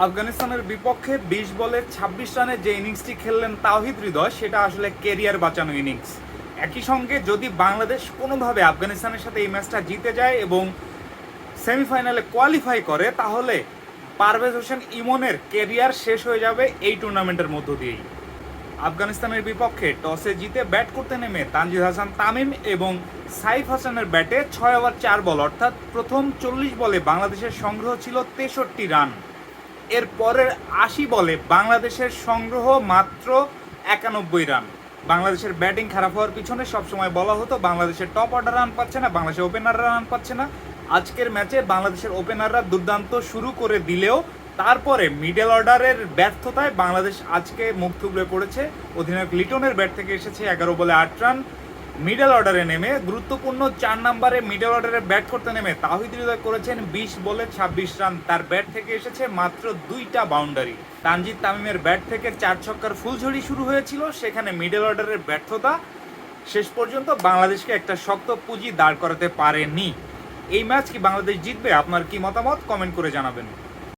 আফগানিস্তানের বিপক্ষে ২০ বলে ২৬ রানে যে ইনিংসটি খেললেন তাওহিদ হৃদয়, সেটা আসলে কেরিয়ার বাঁচানো ইনিংস। একই সঙ্গে যদি বাংলাদেশ কোনোভাবে আফগানিস্তানের সাথে এই ম্যাচটা জিতে যায় এবং সেমিফাইনালে কোয়ালিফাই করে, তাহলে পারভেজ হোসেন ইমনের কেরিয়ার শেষ হয়ে যাবে এই টুর্নামেন্টের মধ্য দিয়েই। আফগানিস্তানের বিপক্ষে টসে জিতে ব্যাট করতে নেমে তানজিদ হাসান তামিম এবং সাইফ হাসানের ব্যাটে ৬ ওভার ৪ বল অর্থাৎ প্রথম ৪০ বলে বাংলাদেশের সংগ্রহ ছিল ৬৩ রান। এর পরের ৮০ বলে বাংলাদেশের সংগ্রহ মাত্র ৯১ রান। বাংলাদেশের ব্যাটিং খারাপ হওয়ার পিছনে সবসময় বলা হতো বাংলাদেশের টপ অর্ডার রান পাচ্ছে না, বাংলাদেশের ওপেনাররা রান পাচ্ছে না। আজকের ম্যাচে বাংলাদেশের ওপেনাররা দুর্দান্ত শুরু করে দিলেও তারপরে মিডল অর্ডারের ব্যর্থতায় বাংলাদেশ আজকে মুখ থুবড়ে পড়েছে। অধিনায়ক লিটনের ব্যাট থেকে এসেছে ১১ বলে ৮ রান। মিডল অর্ডারে নেমে গুরুত্বপূর্ণ ৪ নম্বরে মিডল অর্ডারে ব্যাট করতে নেমে তাওহিদ হৃদয় করেছেন ২০ বলে ২৬ রান। তার ব্যাট থেকে এসেছে মাত্র ২টা বাউন্ডারি। তানজিদ তামিমের ব্যাট থেকে ৪ ছক্কার ফুলঝড়ি শুরু হয়েছিল, সেখানে মিডল অর্ডারের ব্যর্থতা শেষ পর্যন্ত বাংলাদেশকে একটা শক্ত পুঁজি দাঁড় করাতে পারেনি। এই ম্যাচ কি বাংলাদেশ জিতবে? আপনার কি মতামত? কমেন্ট করে জানাবেন।